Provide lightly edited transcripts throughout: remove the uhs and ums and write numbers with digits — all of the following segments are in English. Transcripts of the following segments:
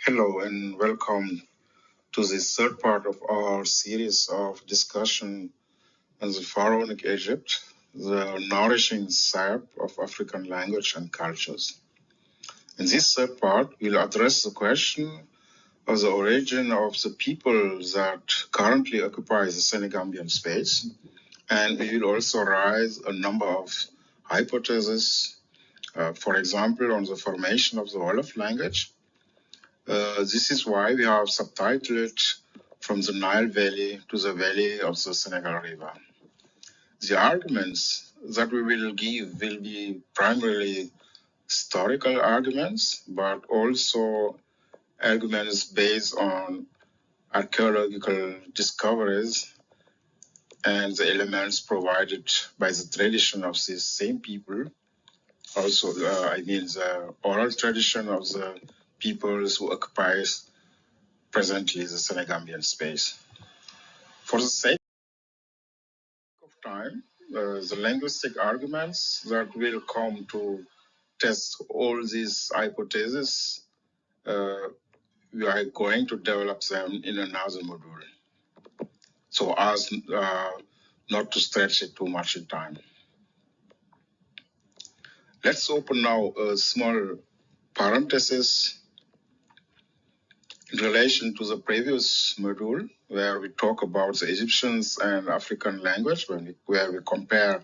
Hello and welcome to this third part of our series of discussion on the pharaonic Egypt, the nourishing sap of African language and cultures. In this third part, we'll address the question of the origin of the people that currently occupy the Senegambian space, and we will also raise a number of hypotheses, for example, on the formation of the Wolof language. This is why we have subtitled From the Nile Valley to the Valley of the Senegal River. The arguments that we will give will be primarily historical arguments, but also arguments based on archaeological discoveries and the elements provided by the tradition of these same people. Also, the oral tradition of the peoples who occupies presently the Senegambian space. For the sake of time, the linguistic arguments that will come to test all these hypotheses, we are going to develop them in another module. So as not to stretch it too much in time. Let's open now a small parenthesis in relation to the previous module, where we talk about the Egyptians and African language, where we compare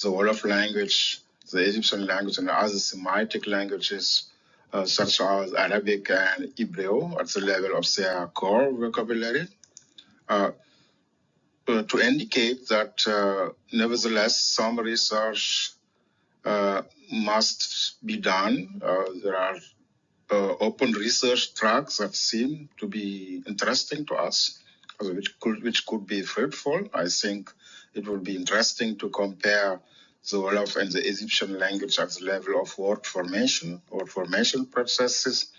the Wolof language, the Egyptian language, and other Semitic languages, such as Arabic and Hebrew, at the level of their core vocabulary, to indicate that nevertheless some research must be done. There are open research tracks that seem to be interesting to us, which could be fruitful. I think it will be interesting to compare the Wolof and the Egyptian language at the level of word formation processes.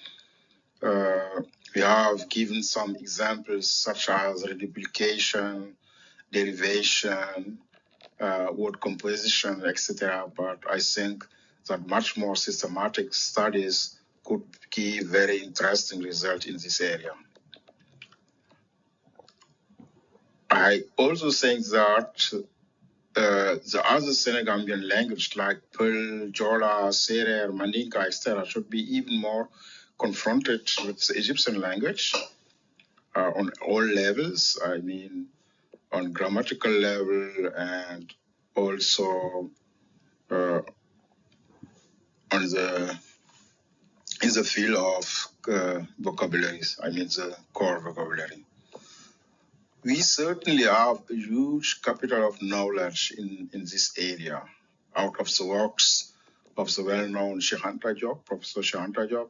We have given some examples such as reduplication, derivation, word composition, etc. But I think that much more systematic studies could give very interesting results in this area. I also think that the other Senegambian language like Peul, Jola, Serer, Mandinka, etc. should be even more confronted with the Egyptian language on all levels. I mean, on grammatical level and also in the field of vocabularies, I mean the core vocabulary. We certainly have a huge capital of knowledge in this area, out of the works of the well-known Cheikh Anta Diop, Professor Cheikh Anta Diop,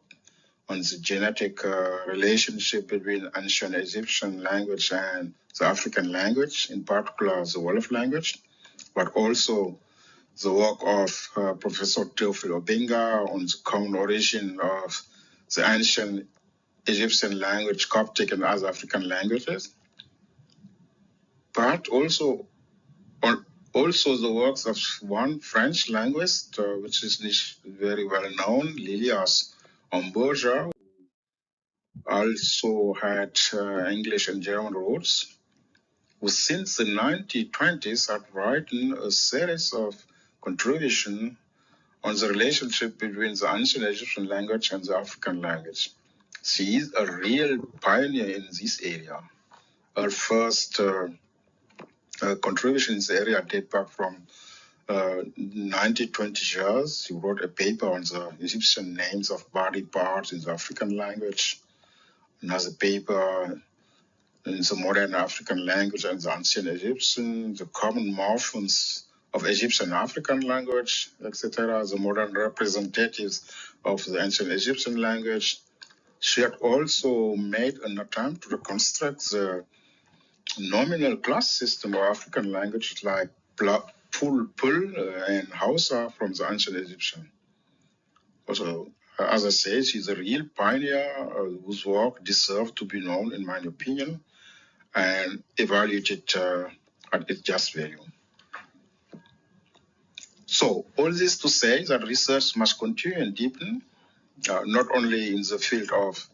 on the genetic relationship between ancient Egyptian language and the African language, in particular the Wolof language, but also the work of Professor Theophile Obenga on the common origin of the ancient Egyptian language, Coptic and other African languages, but also the works of one French linguist, which is very well known, Lilias Ombourga, who also had English and German roots, who since the 1920s had written a series of contributions on the relationship between the ancient Egyptian language and the African language. She is a real pioneer in this area. Her first contribution in this area date back from 1920 years. She wrote a paper on the Egyptian names of body parts in the African language. Another paper in the modern African language and the ancient Egyptian, the common morphemes of Egyptian African language, etc., the modern representatives of the ancient Egyptian language. She had also made an attempt to reconstruct the nominal class system of African languages like Pul and Hausa from the ancient Egyptian. Also, as I said, she's a real pioneer whose work deserves to be known, in my opinion, and evaluated at its just value. So, all this to say that research must continue and deepen, not only in the field of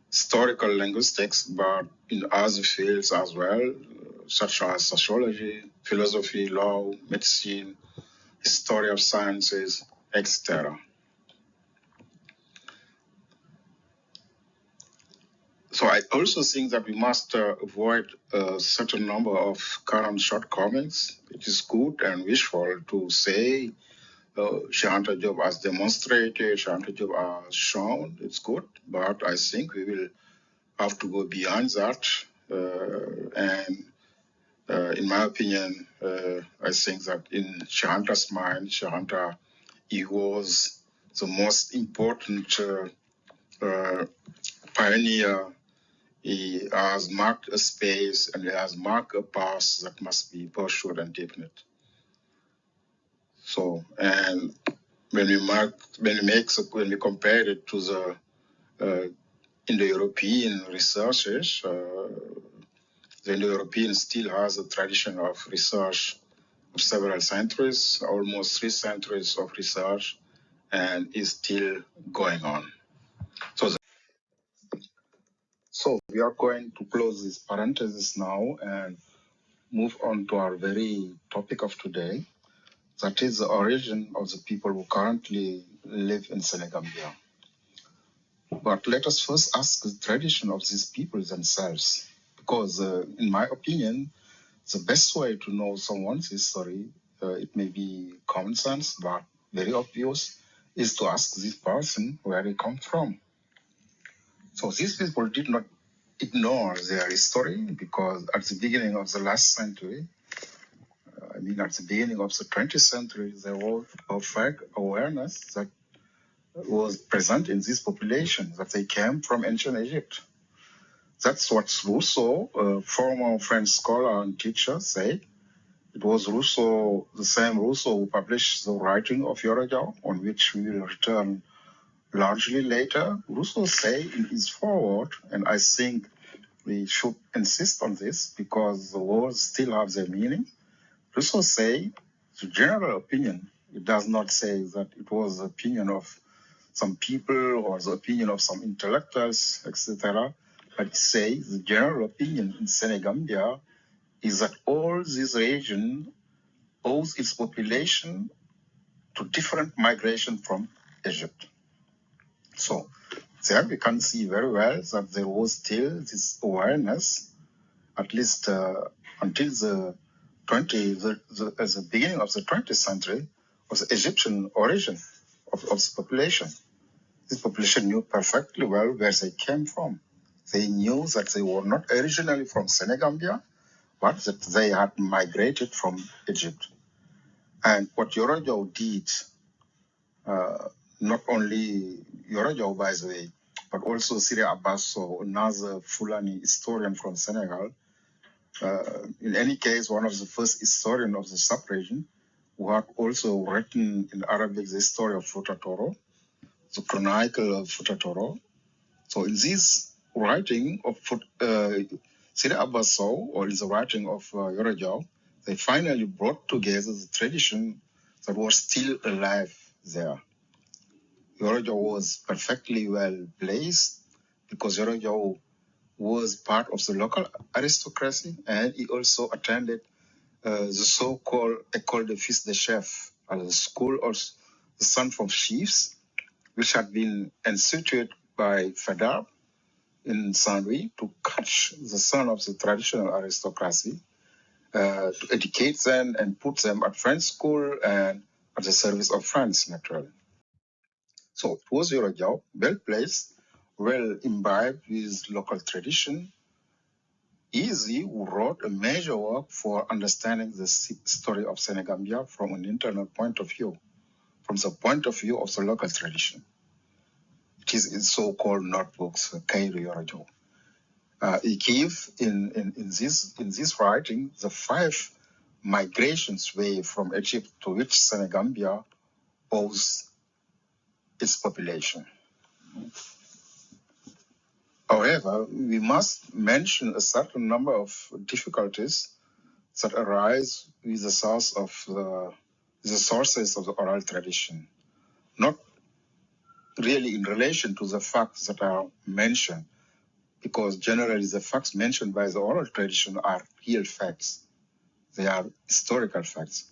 historical linguistics, but in other fields as well, such as sociology, philosophy, law, medicine, history of sciences, etc. So I also think that we must avoid a certain number of current shortcomings. It is good and wishful to say Cheikh Anta Diop has demonstrated, Cheikh Anta Diop has shown, it's good, but I think we will have to go beyond that. And in my opinion, I think that in Cheikh Anta's mind, Cheikh Anta, he was the most important pioneer. He has marked a space and he has marked a path that must be pursued and deepened. So, and when we compare it to the Indo-European researchers, the Indo-European still has a tradition of research of several centuries, almost 3 centuries of research, and is still going on. So we are going to close this parenthesis now and move on to our very topic of today, that is the origin of the people who currently live in Senegambia. But let us first ask the tradition of these people themselves, because in my opinion, the best way to know someone's history, it may be common sense, but very obvious, is to ask this person where they come from. So these people did not ignore their history, because at the beginning of the last century, at the beginning of the 20th century, there was a perfect awareness that was present in this population, that they came from ancient Egypt. That's what Rousseau, a former French scholar and teacher, said. It was Rousseau, the same Rousseau, who published the writing of Yorojao, on which we will return largely later. Rousseau said in his foreword, and I think we should insist on this because the words still have their meaning. Rousseau say the general opinion. It does not say that it was the opinion of some people or the opinion of some intellectuals, etc. But it says the general opinion in Senegambia is that all this region owes its population to different migration from Egypt. So there we can see very well that there was still this awareness, at least until the beginning of the 20th century, of the Egyptian origin of the population. This population knew perfectly well where they came from. They knew that they were not originally from Senegambia, but that they had migrated from Egypt. And what Yorojao did, not only Yorojao, by the way, but also Siri Abasso, another Fulani historian from Senegal, in any case, one of the first historians of the sub-region, who had also written in Arabic the story of Futatoro, the Chronicle of Futatoro. So in this writing of Siri Abasso, or in the writing of Yorojao, they finally brought together the tradition that was still alive there. Yorojao was perfectly well placed because Yorojao was part of the local aristocracy, and he also attended the so-called École de Fils de Chef, the school of the son from chiefs, which had been instituted by Fedar in Saint-Louis to catch the son of the traditional aristocracy, to educate them and put them at French school and at the service of France, naturally. So it was Yorojao, well placed, well imbibed with local tradition. Easy, who wrote a major work for understanding the story of Senegambia from an internal point of view, from the point of view of the local tradition. It is in so-called notebooks, Kairi Yorojao. He gave in this writing the 5 migrations way from Egypt to which Senegambia owes its population. However, we must mention a certain number of difficulties that arise with the sources of the oral tradition, not really in relation to the facts that are mentioned, because generally the facts mentioned by the oral tradition are real facts. They are historical facts.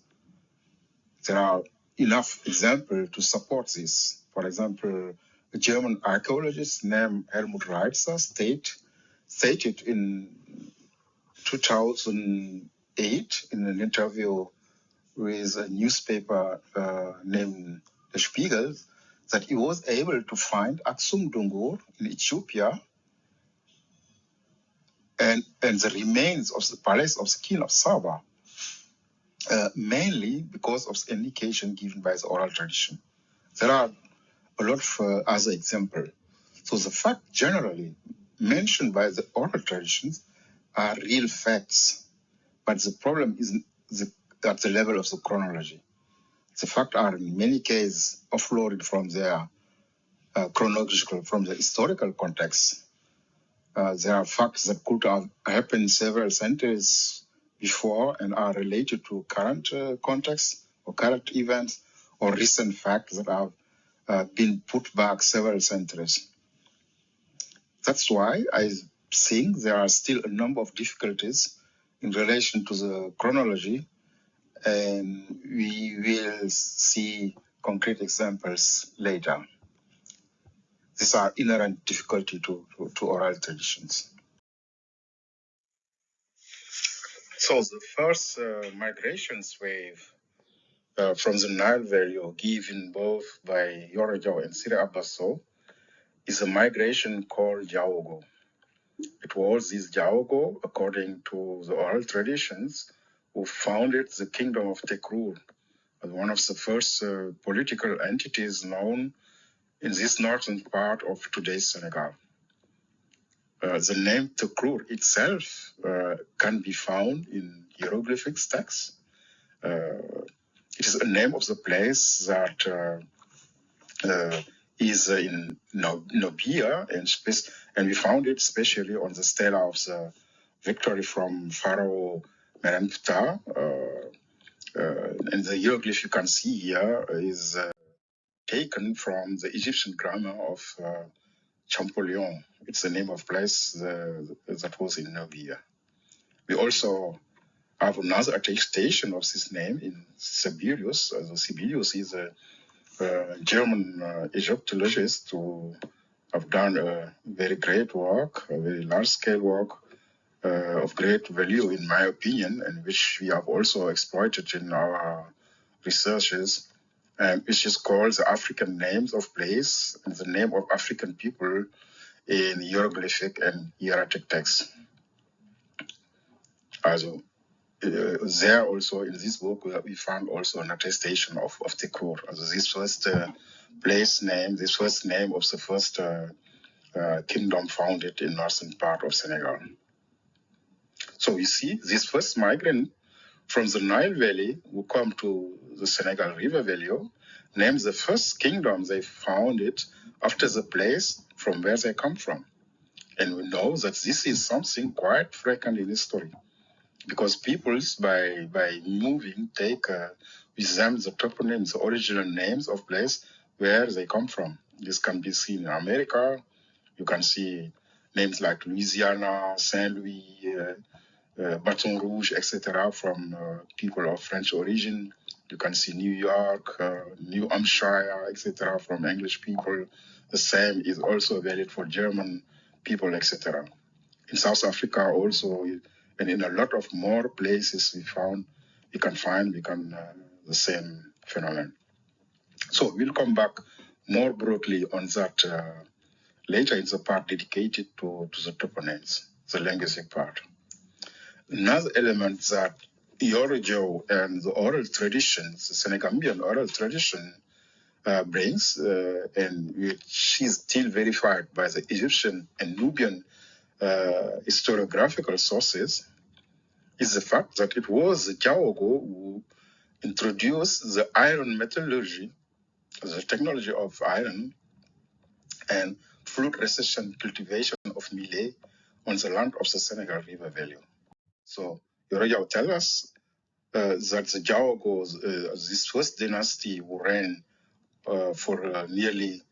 There are enough examples to support this. For example, a German archaeologist named Helmut Reitzer stated in 2008 in an interview with a newspaper named The Spiegel that he was able to find Aksum Dungur in Ethiopia and the remains of the palace of the king of Saba, mainly because of the indication given by the oral tradition. There are a lot of other examples. So the facts generally mentioned by the oral traditions are real facts, but the problem is at the level of the chronology. The facts are in many cases offloaded from their chronological, from the historical context. There are facts that could have happened several centuries before and are related to current context or current events, or recent facts that have been put back several centuries. That's why I think there are still a number of difficulties in relation to the chronology, and we will see concrete examples later. These are inherent difficulty to oral traditions. So the first migrations wave from the Nile Valley, given both by Yorojao and Siri Abaso, is a migration called Jaogo. It was this Jaogo, according to the oral traditions, who founded the kingdom of Tekrur, as one of the first political entities known in this northern part of today's Senegal. The name Tekrur itself can be found in hieroglyphic texts. It is a name of the place that is in Nubia, and we found it especially on the stela of the victory from Pharaoh Meremptah. And the hieroglyph you can see here is taken from the Egyptian grammar of Champollion. It's the name of place that was in Nubia. We also have another attestation of this name in Sibelius. Sibelius is a German Egyptologist who have done a very great work, a very large-scale work of great value, in my opinion, and which we have also exploited in our researches, which is called the African Names of Place and the Name of African People in Hieroglyphic and Hieratic texts. Also, there also in this book we found also an attestation of Tekrur. Also this first place name, this first name of the first kingdom founded in northern part of Senegal. So we see this first migrant from the Nile Valley who come to the Senegal River Valley, named the first kingdom they founded after the place from where they come from. And we know that this is something quite frequent in history, because peoples by moving take with them the toponyms, the original names of place where they come from. This can be seen in America. You can see names like Louisiana, Saint Louis, Baton Rouge, etc., from people of French origin. You can see New York, New Hampshire, etc., from English people. The same is also valid for German people, etc. In South Africa also, and in a lot of more places we can find the same phenomenon. So we'll come back more broadly on that later in the part dedicated to the toponyms, the linguistic part. Another element that Yorojo and the oral traditions, the Senegambian oral tradition, brings, and which is still verified by the Egyptian and Nubian historiographical sources, is the fact that it was the Jaogo who introduced the iron metallurgy, the technology of iron, and fruit resistant cultivation of millet on the land of the Senegal River Valley. So Yorojo tells us that the Jaogos, this first dynasty who ran for nearly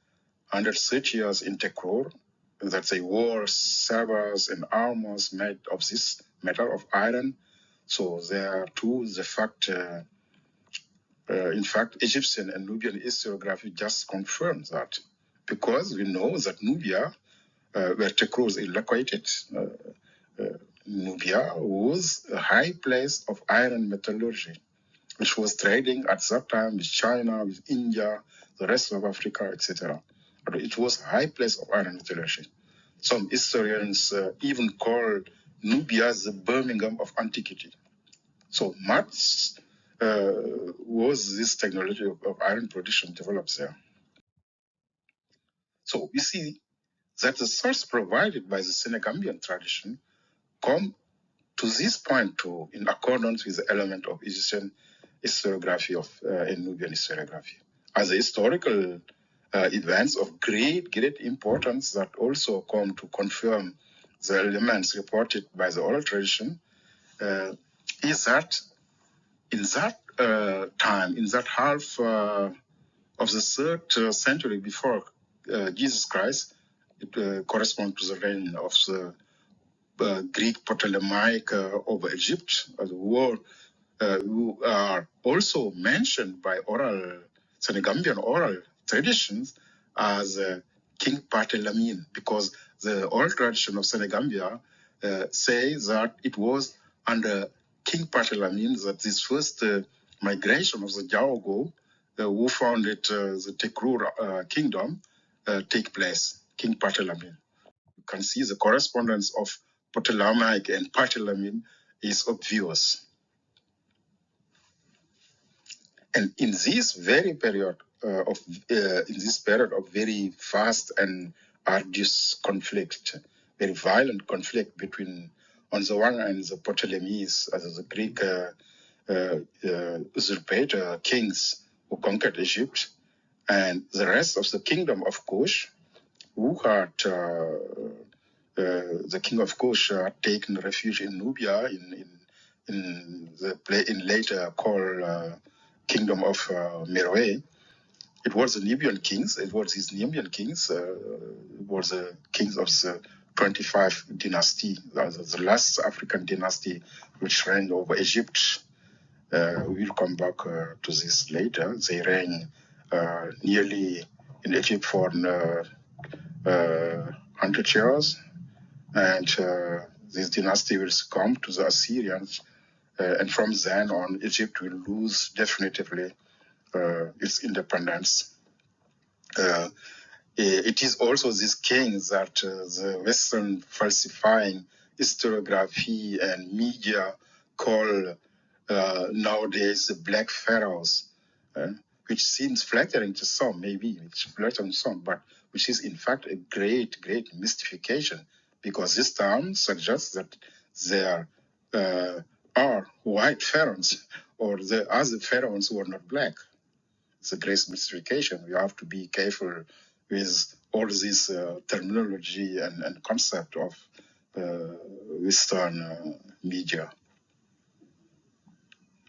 130 years in Tekrur, that they wore sabers and armors made of this metal of iron. So there too, in fact, Egyptian and Nubian historiography just confirms that, because we know that Nubia, where Tekros is located, Nubia was a high place of iron metallurgy, which was trading at that time with China, with India, the rest of Africa, etc. It was a high place of iron metallurgy. Some historians even call Nubia the Birmingham of antiquity. So much was this technology of iron production developed there. So we see that the source provided by the Senegambian tradition come to this point too, in accordance with the element of Egyptian historiography and Nubian historiography, as a historical events of great importance that also come to confirm the elements reported by the oral tradition, is that in that time, in that half of the 3rd century before Jesus Christ, it corresponds to the reign of the Greek Ptolemaic over Egypt, who are also mentioned by Senegambian oral traditions as King Ptolemy, because the oral tradition of Senegambia says that it was under King Ptolemy that this first migration of the Jaogo, who founded the Tekrur kingdom, take place, King Ptolemy. You can see the correspondence of Ptolemaic and Ptolemy is obvious. And in this very period of very fast and arduous conflict, very violent conflict between, on the one hand, the Ptolemies, as the Greek usurpator kings who conquered Egypt, and the rest of the kingdom of Kush, who had the king of Kush had taken refuge in Nubia in later called Kingdom of Meroe. It was the Nubian kings. It was these Nubian kings. It was the kings of the 25 dynasty, the last African dynasty which reigned over Egypt. We'll come back to this later. They reigned nearly in Egypt for 100 years, and this dynasty will succumb to the Assyrians. And from then on, Egypt will lose definitively its independence. It is also this king that the Western falsifying historiography and media call nowadays the black pharaohs, which seems flattering to some, maybe it's flattering to some, but which is in fact a great mystification, because this term suggests that there are white pharaohs, or there are the pharaohs who are not black. It's a great mystification. We have to be careful with all this terminology and concept of Western media.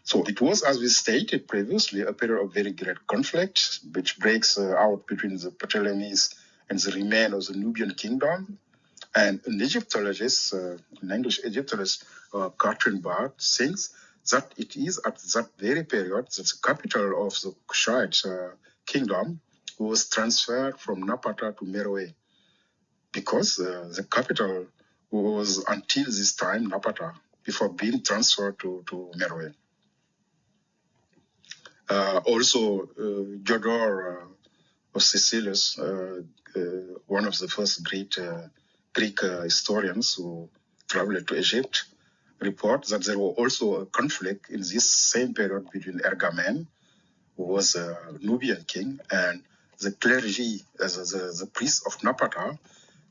So it was, as we stated previously, a period of very great conflict, which breaks out between the Ptolemies and the remain of the Nubian kingdom. And an Egyptologist, an English Egyptologist, Catherine Bart, thinks that it is at that very period that the capital of the Kushite kingdom was transferred from Napata to Meroe, because the capital was until this time Napata, before being transferred to Meroe. Also, Diodor of Sicilius, one of the first great Greek historians who traveled to Egypt, report that there was also a conflict in this same period between Ergamen, who was a Nubian king, and the clergy, the priest of Napata,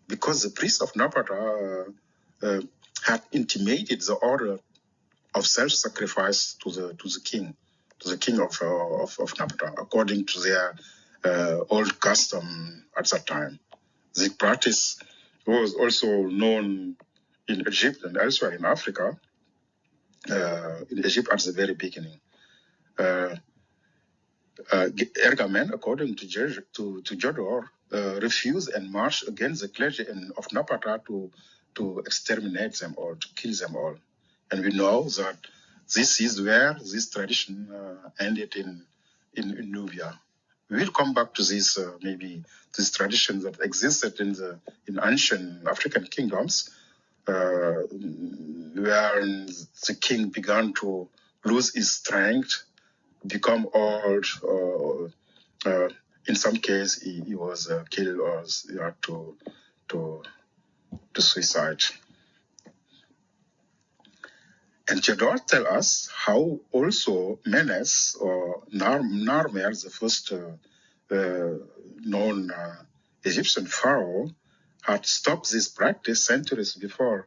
because the priest of Napata had intimated the order of self-sacrifice to the king of Napata, according to their old custom at that time. The practice was also known in Egypt and elsewhere in Africa, in Egypt at the very beginning. Ergamen, according to Diodor, refused and marched against the clergy of Napata to exterminate them all, to kill them all. And we know that this is where this tradition ended in Nubia. We will come back to this maybe this tradition that existed in ancient African kingdoms, where the king began to lose his strength, become old, or in some case he was killed or he had to suicide. And Jador tell us how also Menes or Narmer, the first known Egyptian pharaoh, had stopped this practice centuries before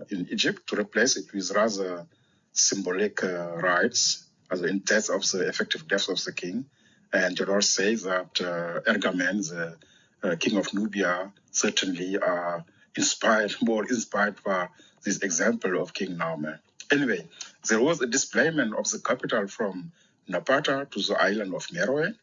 in Egypt to replace it with rather symbolic rites, as in death of the effective death of the king. And Jador says that Ergamen, the king of Nubia, certainly are more inspired by this example of King Narmer. Anyway, there was a displacement of the capital from Napata to the island of Meroe.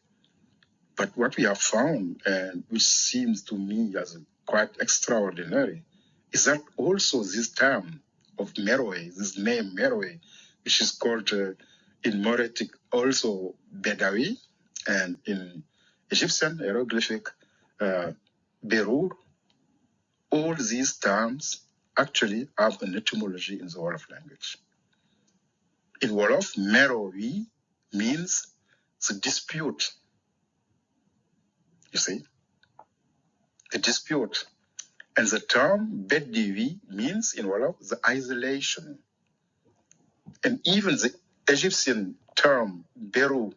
But what we have found, and which seems to me as quite extraordinary, is that also this term of Meroe, this name Meroe, which is called in Moretic also Bedawi, and in Egyptian hieroglyphic Berur, all these terms actually have an etymology in the Wolof language. In Wolof, Meroe means the dispute. You see, the dispute. And the term Bediwi means in Wolof the isolation. And even the Egyptian term Beru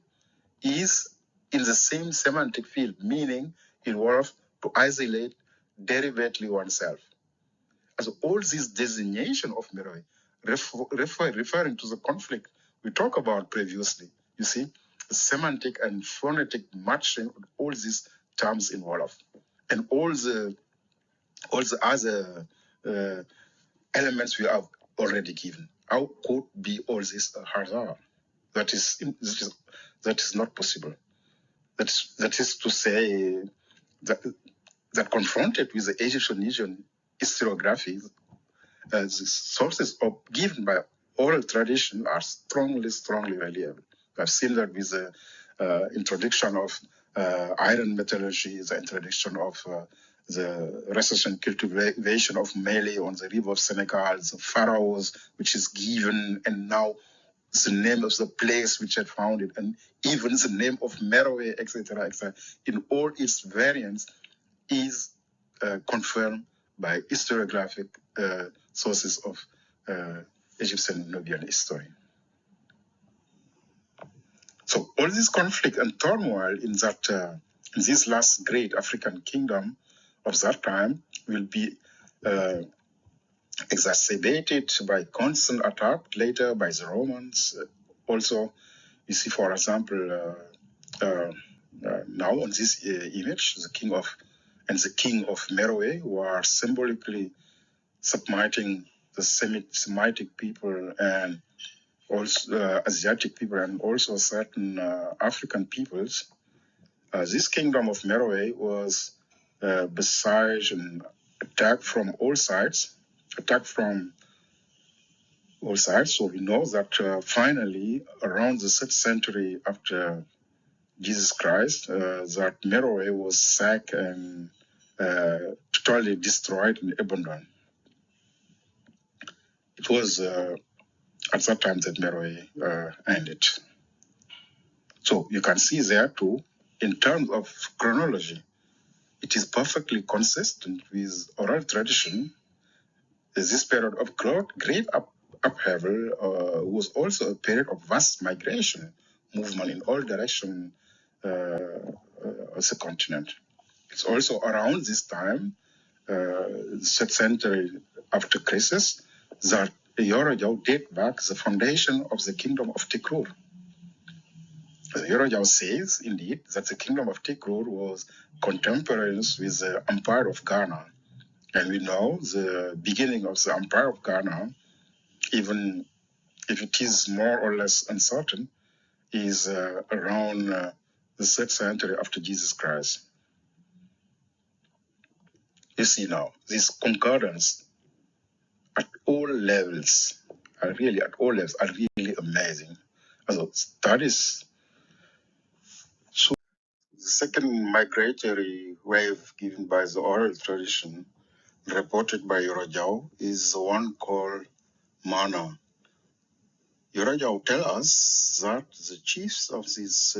is in the same semantic field, meaning in Wolof to isolate derivatively oneself. As all this designation of Meroe referring to the conflict we talked about previously. You see, the semantic and phonetic matching of all these terms in Wolof. And all the other elements we have already given. How could be all this hazard? That is not possible. That is to say that confronted with the Egyptian historiography, the sources given by oral tradition are strongly reliable. I've seen that with the introduction of iron metallurgy, the introduction of the research and cultivation of Mele on the river of Senegal, the pharaohs, which is given, and now the name of the place which had found it, and even the name of Meroe, etc., in all its variants, is confirmed by historiographic sources of Egyptian Nubian history. So all this conflict and turmoil in this last great African kingdom of that time will be exacerbated by constant attack later by the Romans. Also, you see, for example, now on this image, the king of Meroe, who are symbolically submitting the Semitic people and also Asiatic people and also certain African peoples. This kingdom of Meroe was besieged and attacked from all sides. So we know that finally, around the 3rd century after Jesus Christ, that Meroe was sacked and totally destroyed and abandoned. It was at that time that Meroe ended. So you can see there too, in terms of chronology, it is perfectly consistent with oral tradition. This period of great upheaval was also a period of vast migration, movement in all directions of the continent. It's also around this time, 3rd century after Christ, that Yorojao date back the foundation of the kingdom of Tikrur. Yorojao says, indeed, that the kingdom of Tikrur was contemporaneous with the empire of Ghana. And we know the beginning of the empire of Ghana, even if it is more or less uncertain, is around the 3rd century after Jesus Christ. You see now, this concordance at all levels are really amazing. Also, studies show the second migratory wave given by the oral tradition, reported by Yorojao, is the one called Mana. Yorojao tells us that the chiefs of this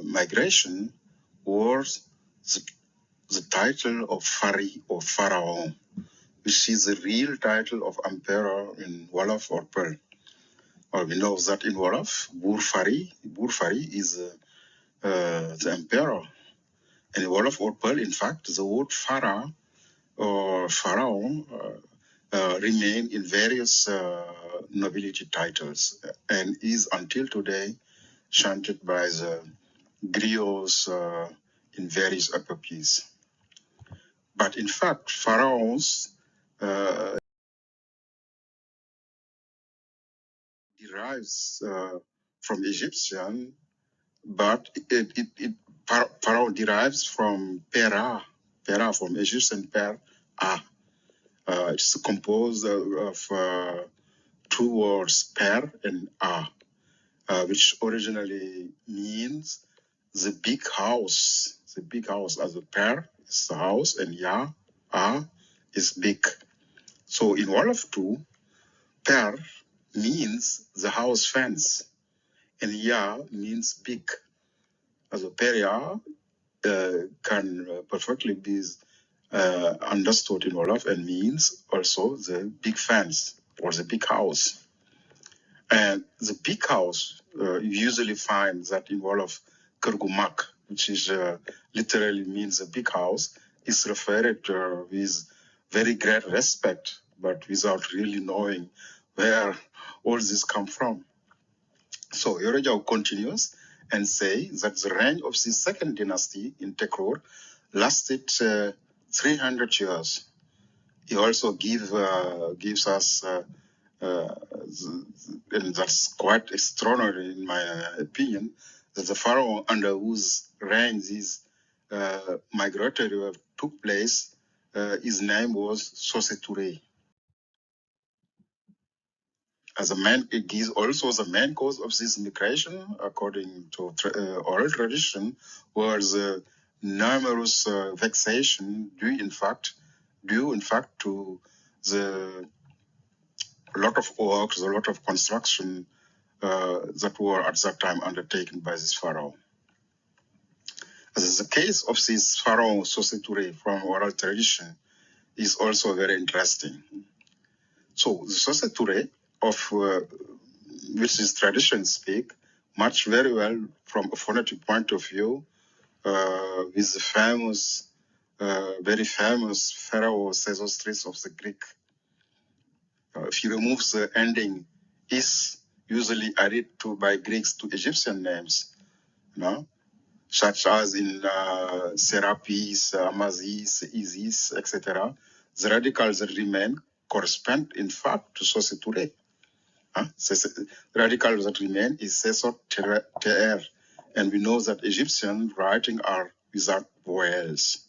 migration was the title of Fari or Pharaoh, which is the real title of emperor in Wolof or Pearl. Or we know that in Wolof, Burfari is the emperor. And in Wolof or Pearl, in fact, the word Pharaoh or Pharaoh remain in various nobility titles and is until today chanted by the griots in various epochs. But in fact, pharaohs derives from Egyptian, but pharaoh derives from pera from Egyptian per a. It's composed of two words, per and a, which originally means the big house. The big house as a per is the house, and ya, a is big. So in Wolof too, per means the house fence, and ya means big. As a peria can perfectly be understood in Wolof and means also the big fence or the big house. And the big house, you usually find that in Wolof, Kergumak, which is literally means a big house, is referred with very great respect, but without really knowing where all this come from. So Yorojao continues and say that the reign of the second dynasty in Tekrur lasted 300 years. He also gives us, and that's quite extraordinary in my opinion, that the pharaoh under whose reign this migratory wave took place, his name was Soseture. As a man, it is also the main cause of this migration, according to oral tradition, was numerous vexation due in fact to the lot of works, a lot of construction that were at that time undertaken by this pharaoh. As the case of this pharaoh Soseture from oral tradition is also very interesting. So the Soseture of which this tradition speak, match very well from a phonetic point of view with the famous, very famous pharaoh Sesostris of the Greek. If you remove the ending is usually added to by Greeks to Egyptian names, such as in Serapis, Amazis, Isis, etc. The radicals that remain correspond in fact to Soseture. The radical that remain is Sesot Ter, and we know that Egyptian writing are without vowels.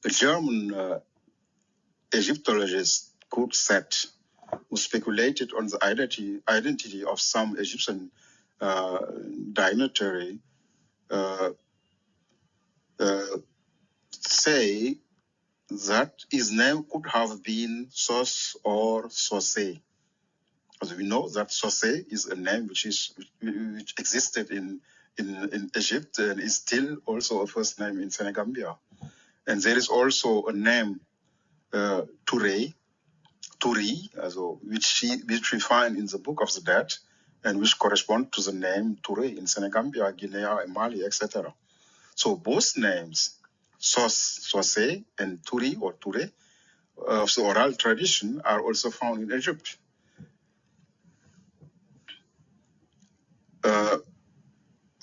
A German Egyptologist, Kurt Set, who speculated on the identity of some Egyptian dignitary, say that his name could have been Sos or Sose. As we know that Sose is a name which existed in Egypt and is still also a first name in Senegambia. And there is also a name Turi, which we find in the Book of the Dead, and which correspond to the name Turi in Senegambia, Guinea, Mali, etc. So both names, Sose and Turi or Ture, of the oral tradition are also found in Egypt.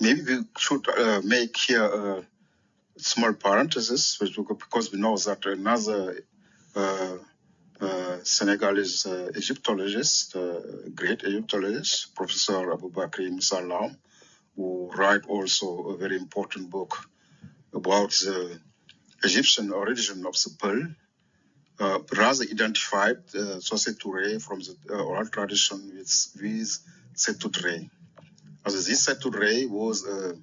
Maybe we should make here a small parenthesis, because we know that another Senegalese Egyptologist, great Egyptologist, Professor Aboubakry Moussalam, who write also a very important book about the Egyptian origin of the pearl, rather identified Sose Touré from the oral tradition with Setou Touré. As this Setou Touré was a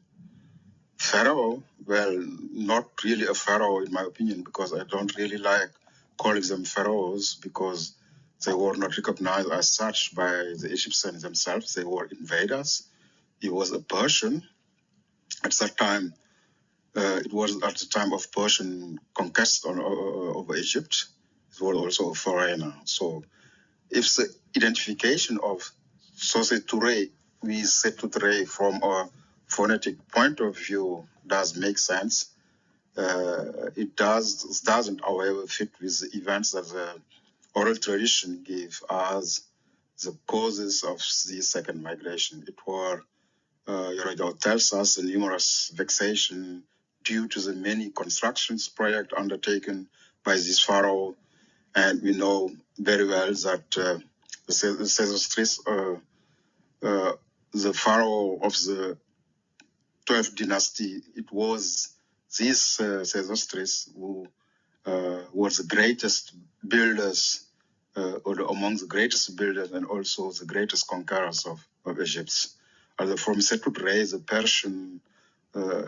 pharaoh, well, not really a pharaoh in my opinion, because I don't really like calling them pharaohs because they were not recognized as such by the Egyptians themselves. They were invaders. He was a Persian. At that time, it was at the time of Persian conquest over Egypt. He was also a foreigner. So if the identification of Sose Touré with Setou Touré from a phonetic point of view does make sense, it doesn't, however, fit with the events that the oral tradition gave as the causes of the second migration. It were, Yorojao tells us, the numerous vexation due to the many constructions project undertaken by this pharaoh, and we know very well that the Sesostris, the pharaoh of the 12th dynasty, it was this Sesostris who was the greatest builders, or among the greatest builders and also the greatest conquerors of Egypt. From Setou Touré, the Persian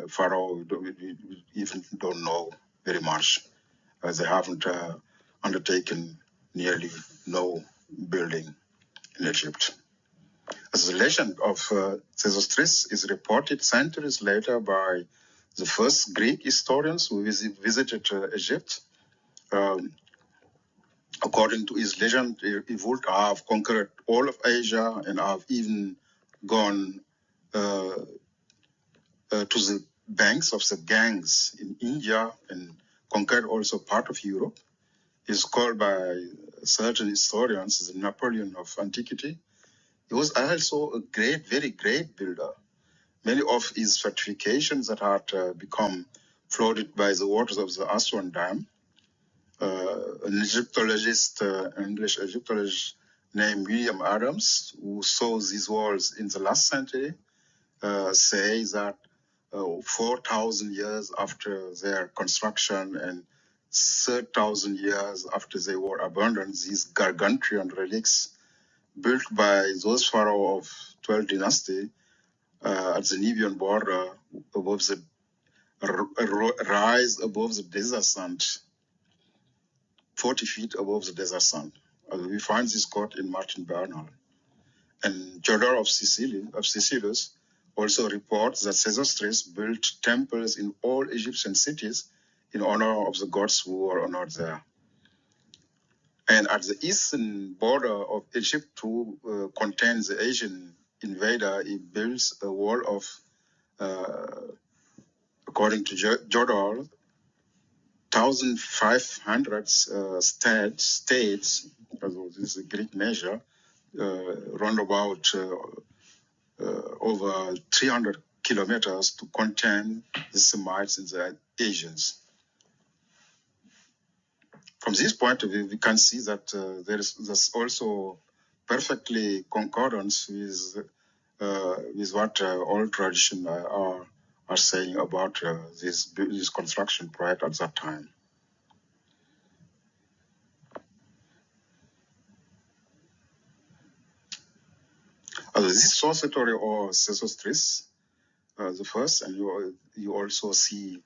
pharaoh, we even don't know very much. They haven't undertaken nearly no building in Egypt. As the legend of Sesostris is reported centuries later by the first Greek historians who visited Egypt. According to his legend, he would have conquered all of Asia and have even gone to the banks of the Ganges in India and conquered also part of Europe. He's called by certain historians the Napoleon of antiquity. He was also a great, very great builder. Many of his fortifications that had become flooded by the waters of the Aswan Dam. An Egyptologist, English Egyptologist named William Adams, who saw these walls in the last century, says that 4,000 years after their construction and 3,000 years after they were abandoned, these gargantuan relics built by those pharaohs of 12th dynasty at the Nubian border above the rise above the desert sand, 40 feet above the desert sand. We find this quote in Martin Bernal. And Theodore of Sicilius also reports that Sesostris built temples in all Egyptian cities in honor of the gods who were honored there. And at the eastern border of Egypt, to contain the Asian invader, he builds a wall of, according to Jodor, 1,500 states, although this is a Greek measure, round about over 300 kilometers to contain the Semites and the Asians. From this point of view, we can see that there's also perfectly concordance with what all tradition are saying about this construction project at that time. This sorcery or Sesostris, the first, and you also see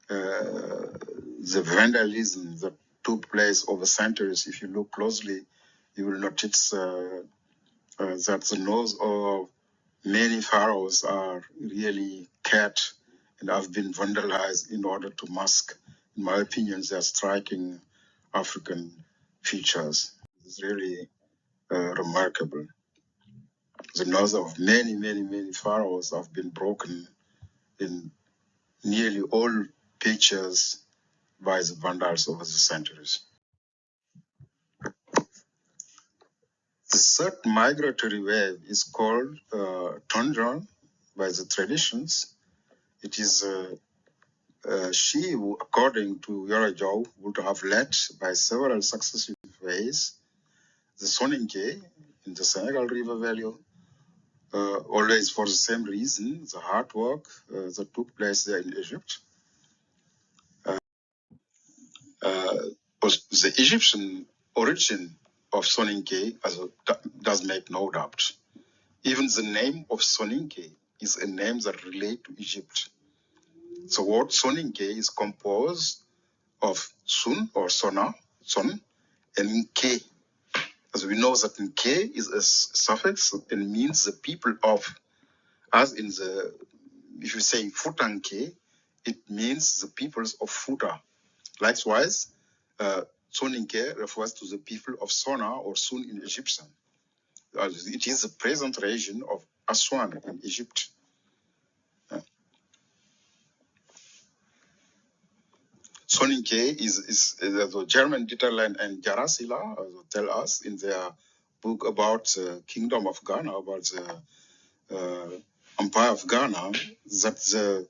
the vandalism that took place over centuries. If you look closely, you will notice that the nose of many pharaohs are really cut and have been vandalized in order to mask, in my opinion, their striking African features. It's really remarkable. The nose of many pharaohs have been broken in nearly all pictures by the Vandals over the centuries. The third migratory wave is called Tonjon by the traditions. It is she who, according to Yorojao, would have led by several successive ways the Soninke in the Senegal River Valley, always for the same reason, the hard work that took place there in Egypt. because the Egyptian origin of Soninke does make no doubt. Even the name of Soninke is a name that relates to Egypt. The word Soninke is composed of Sun or Sona, Son, and Nke. As we know that Nke is a suffix and means the people of, as in the, if you say Futanke, it means the peoples of Futa. Likewise, Soninke refers to the people of Sona or Sun in Egyptian. It is the present region of Aswan in Egypt. Soninke is the German Dieterlein and Jarasila tell us in their book about the Kingdom of Ghana, about the Empire of Ghana, that the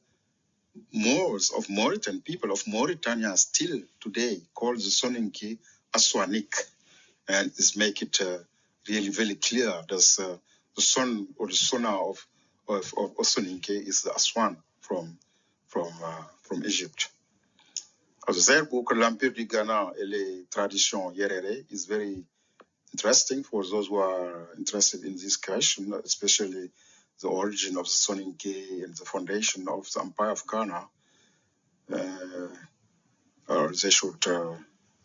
Moors of Mauritania, people of Mauritania still today call the Soninke Aswanic, and this make it really very clear that the son or the Sona of Soninke is the Aswan from Egypt. Their book, L'Empire du Ghana et les Traditions Yerere, is very interesting for those who are interested in this question, especially the origin of the Soninke and the foundation of the Empire of Ghana. Or they should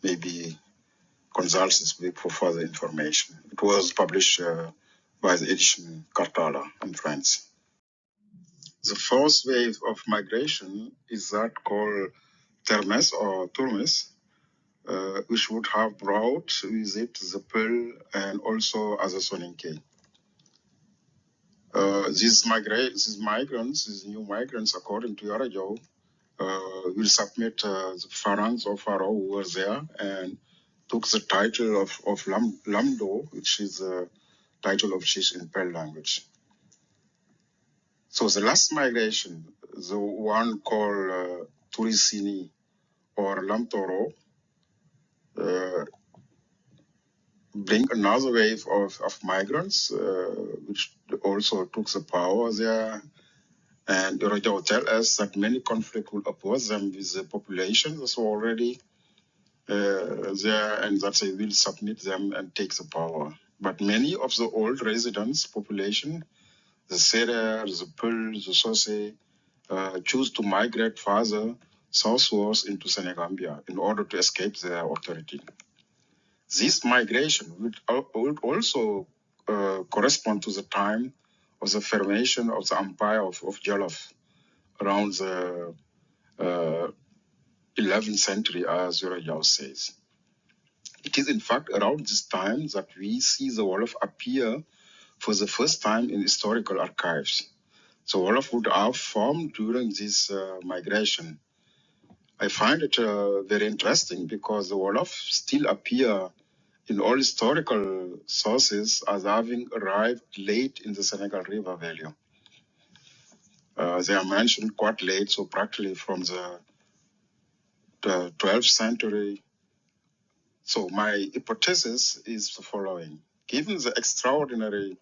maybe consult this book for further information. It was published by the edition Cartala in France. The fourth wave of migration is that called Termes or Turmes, which would have brought with it the Pearl and also other Soninke. These new migrants, according to Yarajo, will submit the pharaohs or pharaoh who were there and took the title of Lamdo, which is the title of chief in Pearl language. So the last migration, the one called Turisini or Lamtoro, bring another wave of migrants, which also took the power there. And Rajao tell us that many conflicts will oppose them with the population that's already there, and that they will submit them and take the power. But many of the old residents, population, the Serer, the Peul, the Sose, choose to migrate further southwards into Senegambia in order to escape their authority. This migration would also correspond to the time of the formation of the Empire of Jollof around the 11th century, as Yorajao says. It is in fact around this time that we see the Wolof appear for the first time in historical archives. The Wolof would have formed during this migration. I find it very interesting because the Wolof still appear in all historical sources as having arrived late in the Senegal River Valley. They are mentioned quite late, so practically from the 12th century. So my hypothesis is the following. Given the extraordinary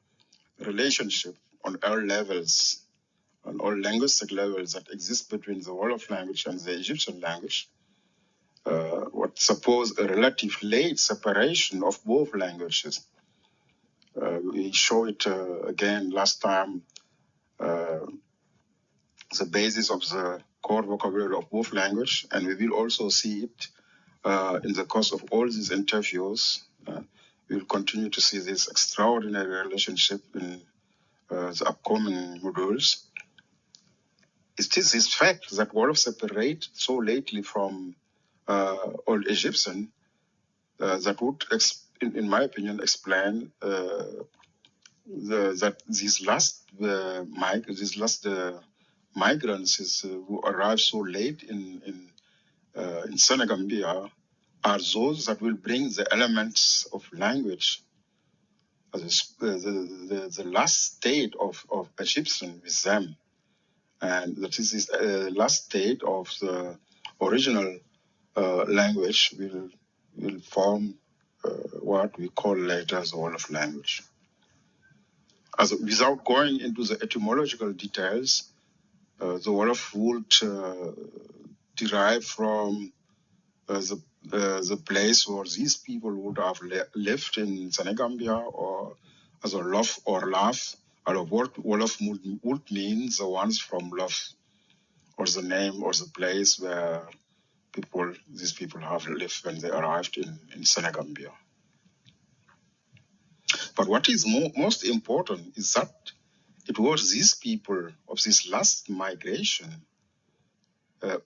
relationship on all levels, on all linguistic levels that exist between the Wolof language and the Egyptian language, what suppose a relative late separation of both languages. We show it again last time, the basis of the core vocabulary of both language, and we will also see it in the course of all these interviews. We will continue to see this extraordinary relationship in the upcoming modules. It is this fact that Wolof separate so lately from Old Egyptian that would, in my opinion, explain that these last migrants who arrived so late in Senegambia are those that will bring the elements of language, the last state of Egyptian with them. And that is this last state of the original language will form what we call later the Wolof language. Without going into the etymological details, the Wolof would derive from the place where these people would have lived in Senegambia, or as a Lof or Laf, or what Wolof would mean the ones from Lof, or the name or the place where these people have lived when they arrived in Senegambia. But what is most important is that it was these people of this last migration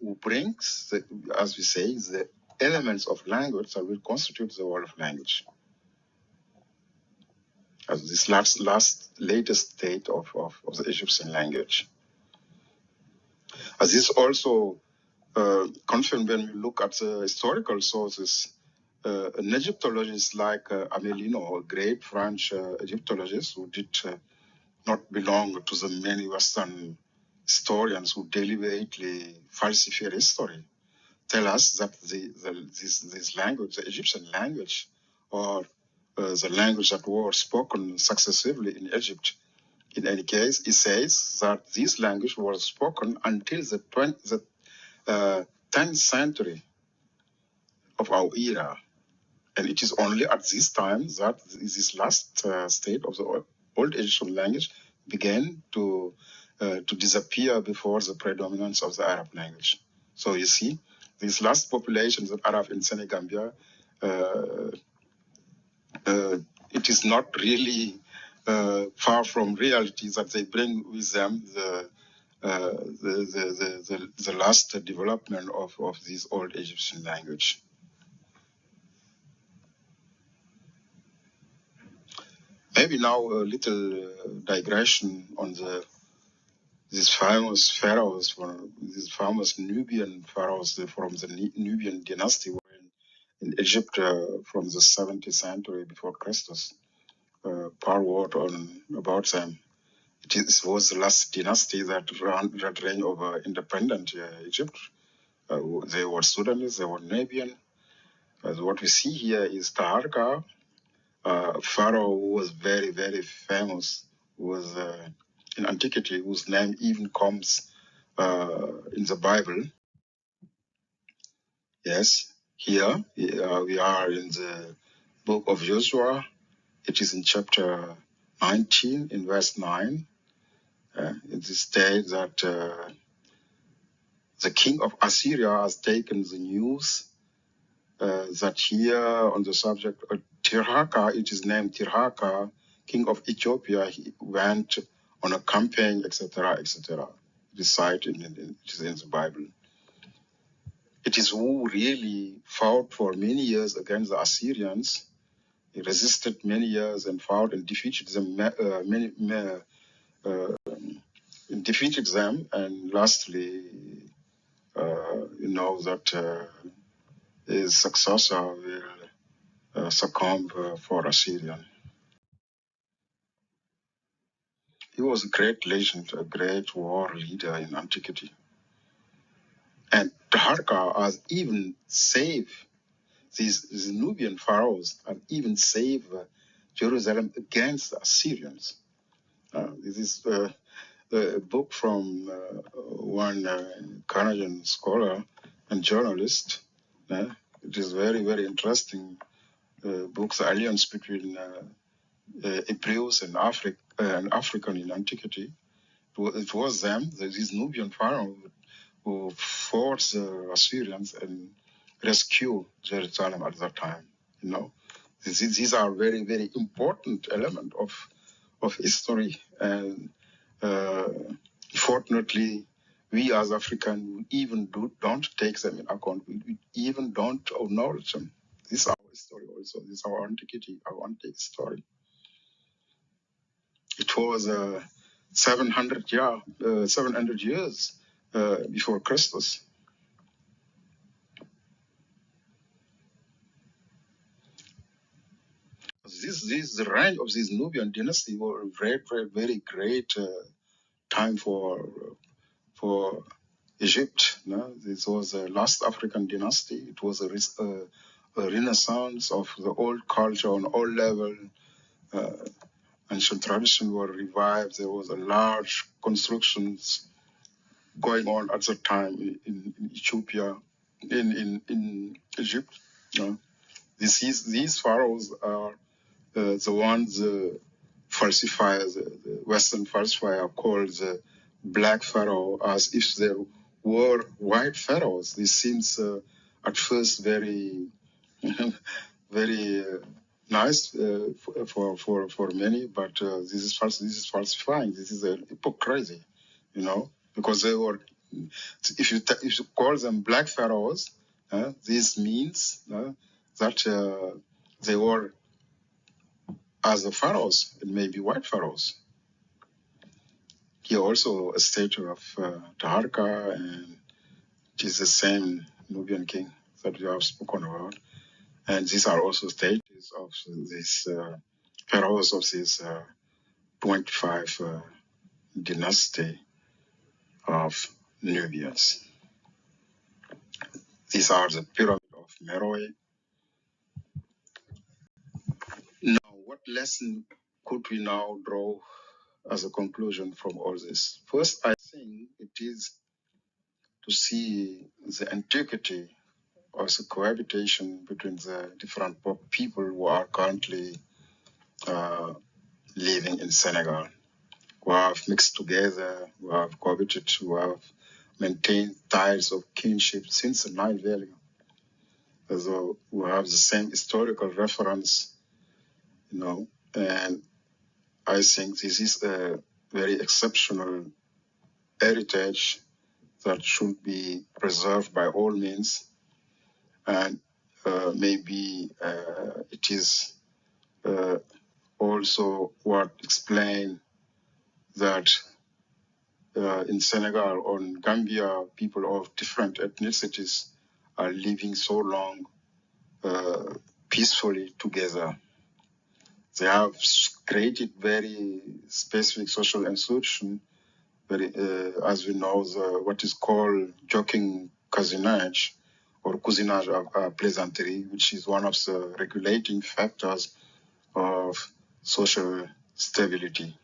who brings, as we say, the elements of language that will constitute the world of language. As this latest state of the Egyptian language. As this also confirmed when we look at the historical sources, an Egyptologist like Amelino, a great French Egyptologist who did not belong to the many Western historians who deliberately falsify history, tell us that this language, the Egyptian language, or the language that was spoken successively in Egypt, in any case, he says that this language was spoken until the 10th century of our era. And it is only at this time that this last state of the old Egyptian language began to disappear before the predominance of the Arab language. So you see, these last populations that arrived in Senegambia, it is not really far from reality that they bring with them the last development of this old Egyptian language. Maybe now a little digression on these famous pharaohs, these famous Nubian pharaohs from the Nubian dynasty were in Egypt from the 70th century before Christus. Par word about them. It was the last dynasty that reigned over independent Egypt. They were Sudanese, they were Nubian. What we see here is Taharqa, a pharaoh who was very, very famous, who was in antiquity, whose name even comes in the Bible. Yes, here we are in the book of Joshua. It is in chapter 19, in verse 9. It states that the king of Assyria has taken the news that here on the subject of Tirhaka, it is named Tirhaka, king of Ethiopia, he went on a campaign, etc., etc. It is cited it is in the Bible. It is who really fought for many years against the Assyrians. He resisted many years and fought and defeated them defeated them, and lastly, you know that his successor will succumb for Assyrian. He was a great legend, a great war leader in antiquity. And Taharqa has even saved these Nubian pharaohs, and even saved Jerusalem against the Assyrians. This is a book from one Canadian scholar and journalist. It is very, very interesting book, the alliance between Hebrews and African in antiquity. It was them, these Nubian pharaohs, who fought the Assyrians and rescued Jerusalem at that time. You know, these are very, very important element of history, and fortunately, we as Africans even don't take them in account. We even don't acknowledge them. This is our history also. This is our antiquity, our antique story. It was 700 years before Christus. The reign of this Nubian dynasty was a very, very, very great time for Egypt. No? This was the last African dynasty. It was a renaissance of the old culture on all levels. Ancient traditions were revived. There was a large constructions going on at the time in Ethiopia. in Egypt. These pharaohs are the ones falsifiers, the Western falsifier called the black pharaoh, as if there were white pharaohs. This seems at first very very nice for many, but this is false. This is falsifying. This is a hypocrisy, because they were. If you call them black pharaohs, this means that they were as the pharaohs, it may be white pharaohs. Here also a statue of Taharka, and it is the same Nubian king that we have spoken about. And these are also statues of these pharaohs of this 25 dynasty of Nubians. These are the pyramid of Meroe. Now, what lesson could we now draw as a conclusion from all this? First, I think it is to see the antiquity of the cohabitation between the different people who are currently living in Senegal, who have mixed together, who have cohabited, who have maintained ties of kinship since the Nile Valley. So we have the same historical reference, and I think this is a very exceptional heritage that should be preserved by all means. And maybe it is also what explains that in Senegal or in Gambia, people of different ethnicities are living so long peacefully together. They have created very specific social institution, as we know, what is called joking cousinage or cousinage plaisanterie, which is one of the regulating factors of social stability,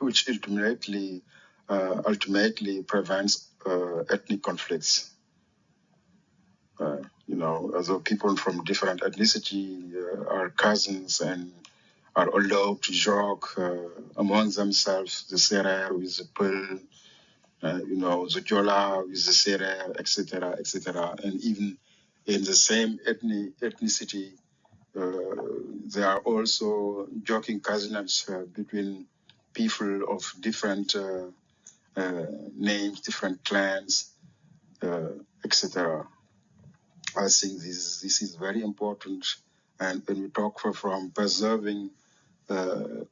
which ultimately prevents ethnic conflicts. Although people from different ethnicity are cousins and are allowed to joke among themselves, the Serer with the Pearl, the Jola with the Serer, etc., etc. And even in the same ethnicity, there are also joking cousins between people of different names, different clans, etc. I think this is very important. And when we talk from preserving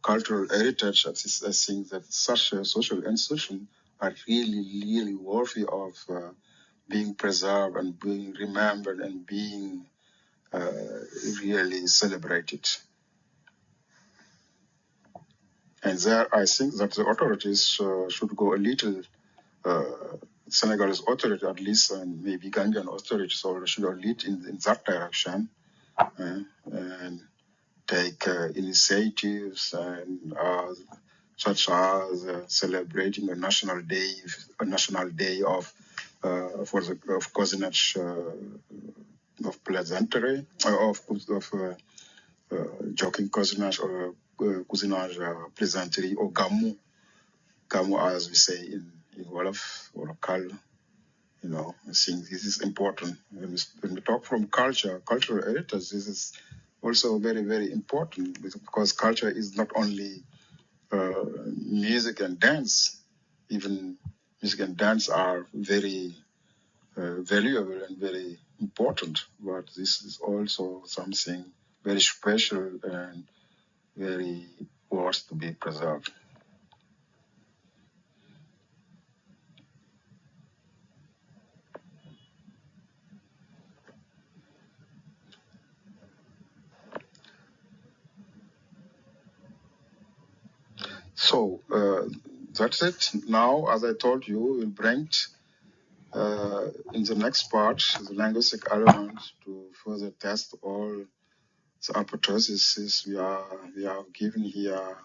cultural heritage, I think that such a social institution are really, really worthy of being preserved and being remembered and being really celebrated. And there, I think that the authorities should go a little, Senegalese authority at least, and maybe Gambian authorities should lead in that direction and take initiatives and such as celebrating a national day of cousinage of pleasantry of joking cousinage or cousinage plaisanterie or gamu as we say in Wolof or local. I think this is important. When we talk from cultural heritage, this is also very, very important because culture is not only music and dance. Even music and dance are very valuable and very important, but this is also something very special and very worth to be preserved. So that's it. Now, as I told you, we'll bring in the next part the linguistic element to further test all the hypotheses we have given here.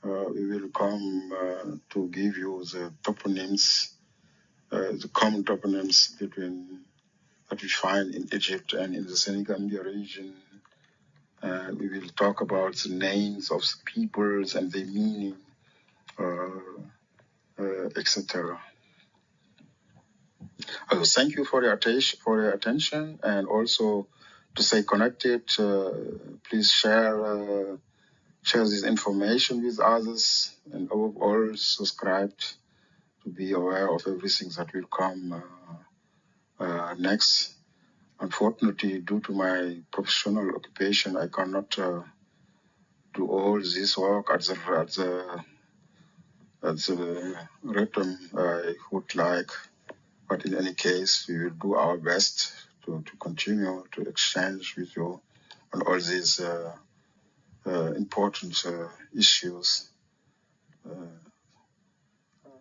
We will come to give you the toponyms the common toponyms that we find in Egypt and in the Senegambia region. We will talk about the names of the peoples and their meaning, etc. Thank you for your attention, and also to stay connected. Please share this information with others, and above all, subscribe to be aware of everything that will come next. Unfortunately, due to my professional occupation, I cannot do all this work at the rhythm I would like. But in any case, we will do our best to continue to exchange with you on all these important issues.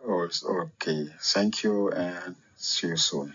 Okay, thank you and see you soon.